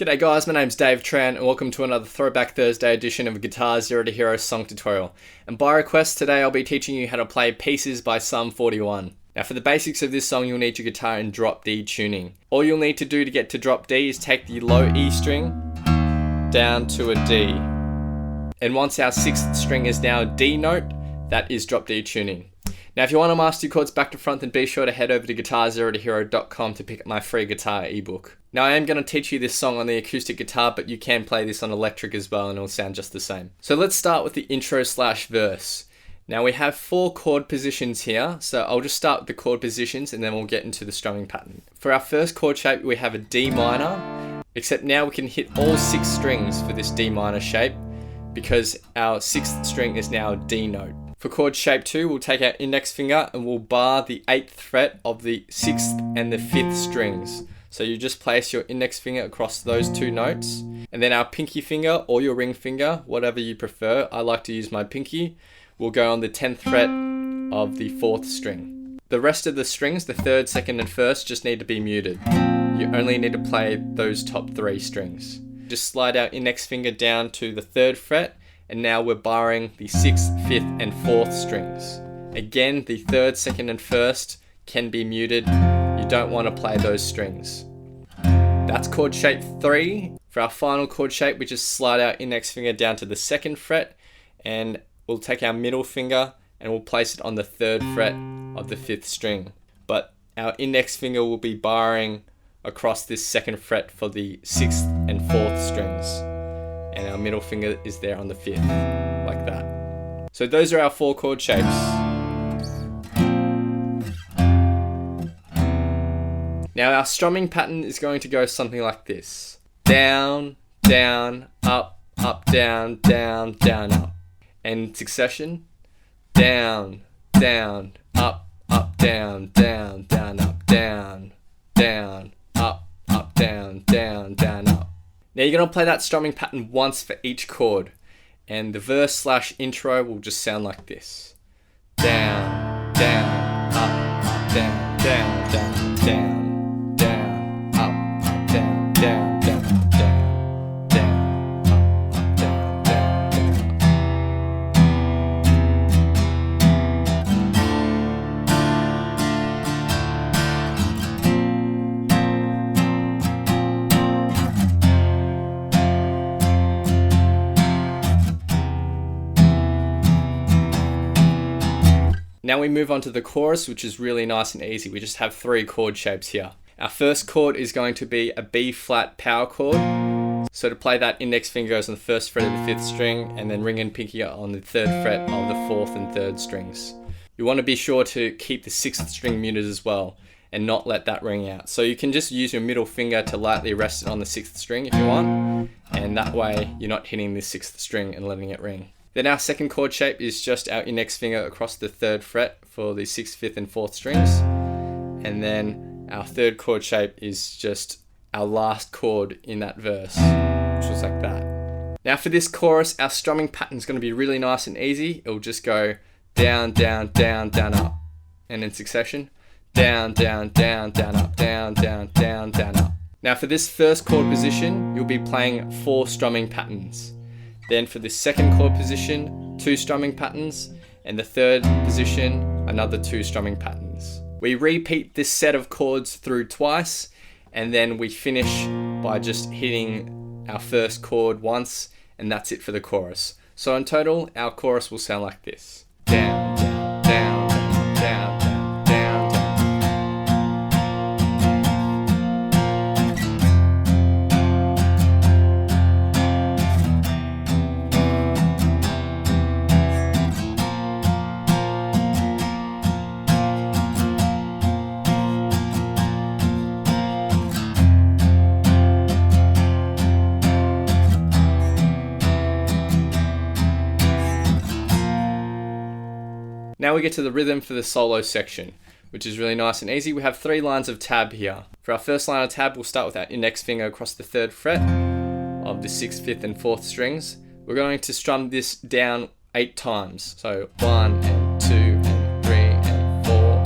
G'day guys, my name's Dave Tran and welcome to another Throwback Thursday edition of GuitarZero2Hero song tutorial. And by request today I'll be teaching you how to play Pieces by Sum 41. Now for the basics of this song you'll need your guitar in drop D tuning. All you'll need to do to get to drop D is take the low E string down to a D. And once our 6th string is now a D note, that is drop D tuning. Now if you want to master your chords back to front, then be sure to head over to GuitarZero2Hero.com to pick up my free guitar ebook. Now I am going to teach you this song on the acoustic guitar, but you can play this on electric as well and it'll sound just the same. So let's start with the intro/verse. Now we have 4 chord positions here, so I'll just start with the chord positions and then we'll get into the strumming pattern. For our first chord shape we have a D minor, except now we can hit all 6 strings for this D minor shape because our 6th string is now a D note. For chord shape 2, we'll take our index finger and we'll bar the 8th fret of the 6th and the 5th strings. So you just place your index finger across those 2 notes, and then our pinky finger or your ring finger, whatever you prefer, I like to use my pinky, will go on the 10th fret of the 4th string. The rest of the strings, the 3rd, 2nd and 1st, just need to be muted. You only need to play those top 3 strings. Just slide our index finger down to the 3rd fret, and now we're barring the 6th, 5th and 4th strings. Again, the 3rd, 2nd and 1st can be muted. You don't want to play those strings. That's chord shape 3. For our final chord shape, we just slide our index finger down to the 2nd fret and we'll take our middle finger and we'll place it on the 3rd fret of the 5th string. But our index finger will be barring across this 2nd fret for the 6th and 4th strings. And our middle finger is there on the 5th, like that. So those are our 4 chord shapes. Now our strumming pattern is going to go something like this. Down, down, up, up, down, down, down, up. And in succession, down, down, up, up, down, down, down, up, down, down, up, up, down, down, down, up. Now you're going to play that strumming pattern once for each chord, and the verse/intro will just sound like this. Down, down, up, up, down, down, down, down, down, up, up, down, down, down, down, down, up, up, down, down, down. Now we move on to the chorus, which is really nice and easy. We just have 3 chord shapes here. Our first chord is going to be a B flat power chord. So to play that, index finger goes on the 1st fret of the 5th string, and then ring and pinky are on the 3rd fret of the 4th and 3rd strings. You want to be sure to keep the 6th string muted as well, and not let that ring out. So you can just use your middle finger to lightly rest it on the 6th string if you want, and that way you're not hitting the 6th string and letting it ring. Then our second chord shape is just our index finger across the 3rd fret for the 6th, 5th and 4th strings. And then our 3rd chord shape is just our last chord in that verse, which was like that. Now for this chorus, our strumming pattern is going to be really nice and easy. It'll just go down, down, down, down, up. And in succession, down, down, down, down, up, down, down, down, down, up. Now for this first chord position, you'll be playing 4 strumming patterns. Then for the 2nd chord position, 2 strumming patterns, and the 3rd position, another 2 strumming patterns. We repeat this set of chords through twice, and then we finish by just hitting our first chord once, and that's it for the chorus. So in total, our chorus will sound like this. Down, down, down, down, down, down. Now we get to the rhythm for the solo section, which is really nice and easy. We have 3 lines of tab here. For our first line of tab, we'll start with our index finger across the 3rd fret of the 6th, 5th and 4th strings. We're going to strum this down 8 times. So 1 and 2 and 3 and 4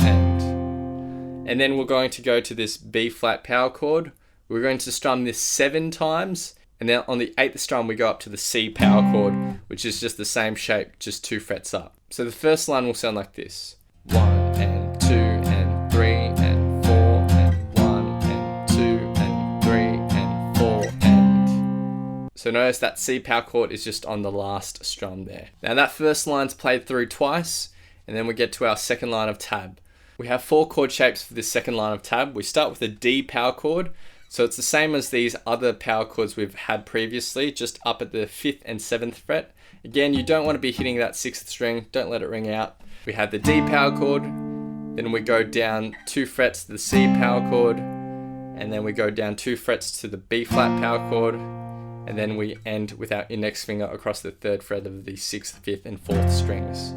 and then we're going to go to this B flat power chord, We're going to strum this 7 times, and then on the 8th strum we go up to the C power chord, which is just the same shape, just 2 frets up. So the first line will sound like this. 1 and 2 and 3 and 4 and 1 and 2 and 3 and 4 and... So notice that C power chord is just on the last strum there. Now that first line's played through twice, and then we get to our second line of tab. We have 4 chord shapes for this second line of tab. We start with a D power chord. So it's the same as these other power chords we've had previously, just up at the 5th and 7th fret. Again, you don't want to be hitting that 6th string, don't let it ring out. We have the D power chord, then we go down 2 frets to the C power chord, and then we go down 2 frets to the B flat power chord, and then we end with our index finger across the 3rd fret of the 6th, 5th and 4th strings.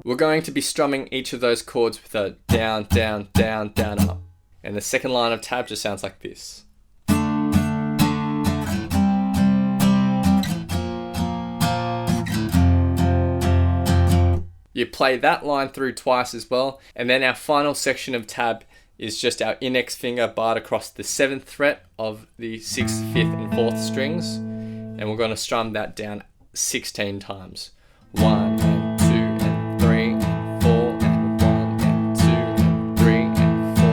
We're going to be strumming each of those chords with a down, down, down, down, up. And the second line of tab just sounds like this. You play that line through twice as well, and then our final section of tab is just our index finger barred across the 7th fret of the 6th, 5th and 4th strings, and we're going to strum that down 16 times. 1 and 2 and 3 and 4 and 1 and 2 and 3 and 4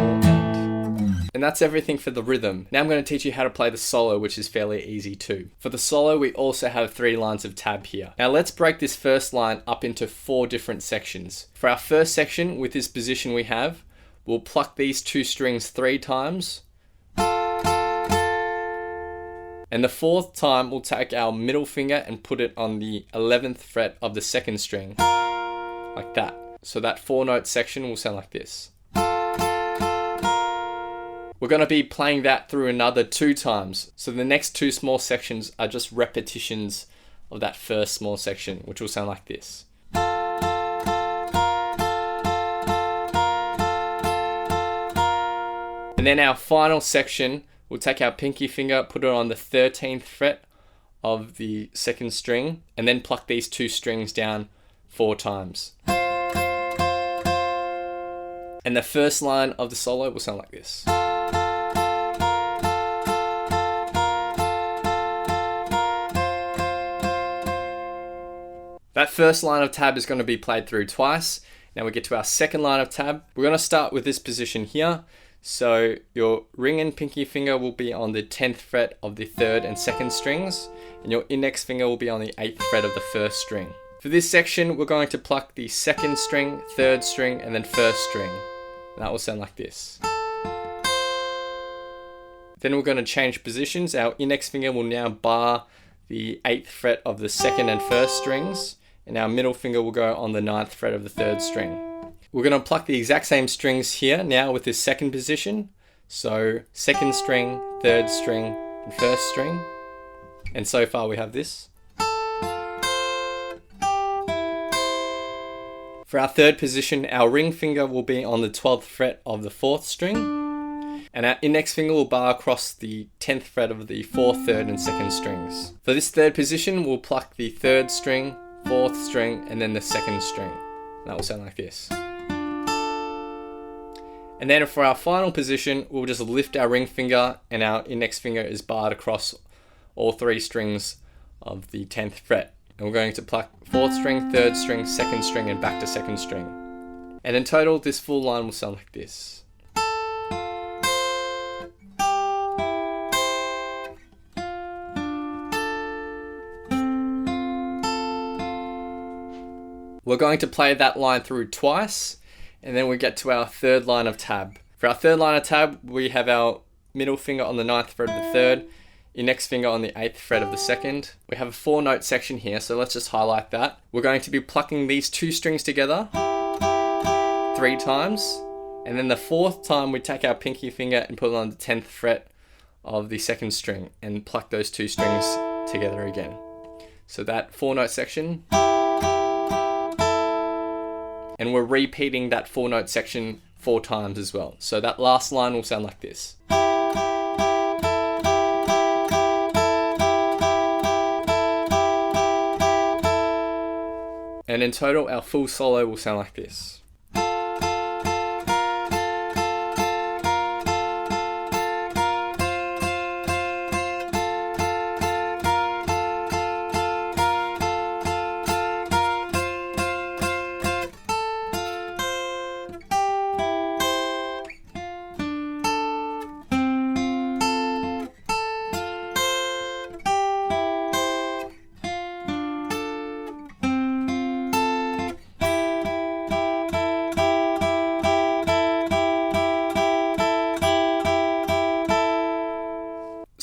and that's everything for the rhythm. Now I'm going to teach you how to play the solo, which is fairly easy too. For the solo, we also have 3 lines of tab here. Now let's break this first line up into 4 different sections. For our first section, with this position we have, we'll pluck these 2 strings 3 times. And the 4th time, we'll take our middle finger and put it on the 11th fret of the 2nd string, like that. So that 4-note section will sound like this. We're going to be playing that through another 2 times. So the next 2 small sections are just repetitions of that first small section, which will sound like this. And then our final section, we'll take our pinky finger, put it on the 13th fret of the 2nd string, and then pluck these 2 strings down 4 times. And the first line of the solo will sound like this. That first line of tab is going to be played through twice. Now we get to our second line of tab. We're going to start with this position here. So your ring and pinky finger will be on the 10th fret of the 3rd and 2nd strings, and your index finger will be on the 8th fret of the 1st string. For this section, we're going to pluck the 2nd string, 3rd string, and then 1st string. That will sound like this. Then we're going to change positions. Our index finger will now bar the 8th fret of the 2nd and 1st strings, and our middle finger will go on the 9th fret of the 3rd string. We're going to pluck the exact same strings here now with this second position. So 2nd string, 3rd string, and 1st string. And so far we have this. For our 3rd position, our ring finger will be on the 12th fret of the 4th string, and our index finger will bar across the 10th fret of the 4th, 3rd, and 2nd strings. For this 3rd position, we'll pluck the 3rd string, 4th string, and then the 2nd string. That will sound like this. And then for our final position, we'll just lift our ring finger, and our index finger is barred across all 3 strings of the 10th fret. And we're going to pluck 4th string, 3rd string, 2nd string, and back to 2nd string. And in total, this full line will sound like this. We're going to play that line through twice, and then we get to our 3rd line of tab. For our 3rd line of tab, we have our middle finger on the 9th fret of the 3rd, index finger on the 8th fret of the 2nd. We have a 4-note section here, so let's just highlight that. We're going to be plucking these 2 strings together 3 times, and then the 4th time we take our pinky finger and put it on the 10th fret of the 2nd string and pluck those 2 strings together again. So that 4-note section. And we're repeating that 4-note section 4 times as well. So that last line will sound like this. And in total, our full solo will sound like this.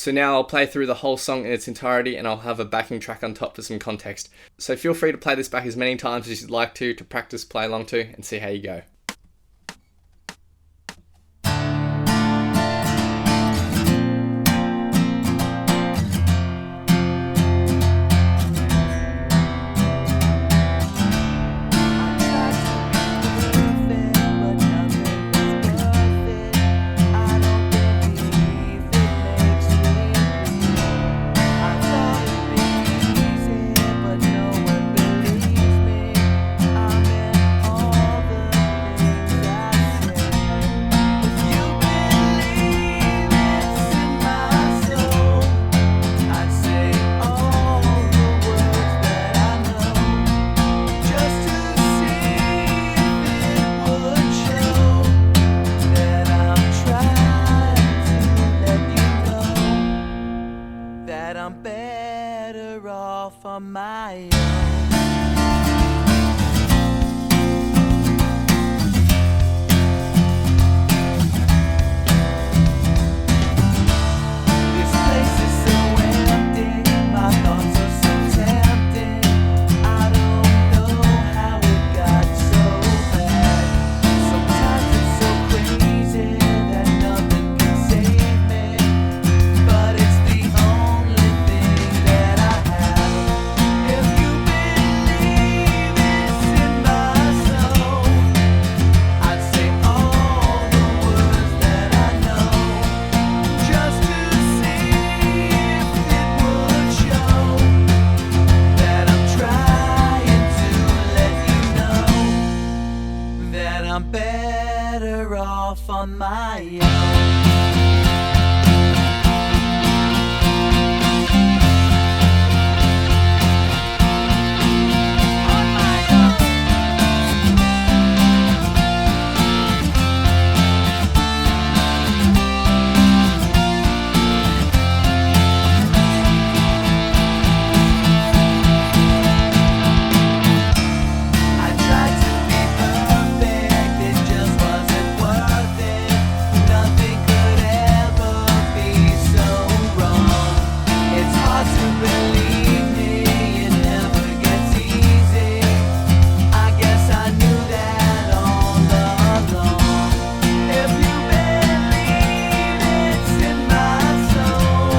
So now I'll play through the whole song in its entirety and I'll have a backing track on top for some context. So feel free to play this back as many times as you'd like to practice play along to and see how you go. I'm better off on my own. This place is so empty, my thoughts are so tempting. I don't know how it got so bad. Sometimes it's so crazy that nothing can save me, but it's the only thing that I have. If you believe it's in my soul, I'd say all the words that I know, just to see if it would show that I'm trying to let you know that I'm better off on my own. I tried to be perfect, it just wasn't worth it. Nothing could ever be so wrong. It's hard to believe me, it never gets easy. I guess I knew that all along. If you believe it's in my soul,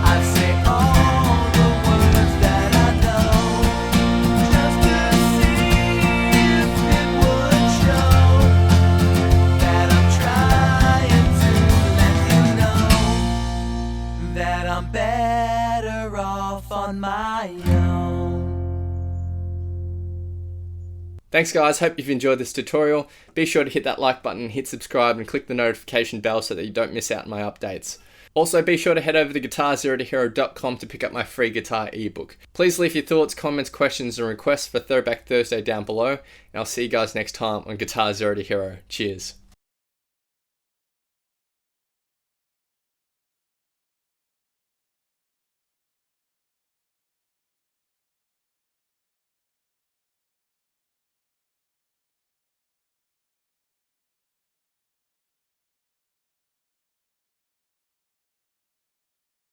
I'd say all the words that I know, just to see if it would show that I'm trying to let you know that I'm better off on my own. Thanks guys, hope you've enjoyed this tutorial. Be sure to hit that like button, hit subscribe and click the notification bell so that you don't miss out on my updates. Also be sure to head over to GuitarZero2Hero.com to pick up my free guitar ebook. Please leave your thoughts, comments, questions and requests for Throwback Thursday down below, and I'll see you guys next time on Guitar Zero to Hero. Cheers.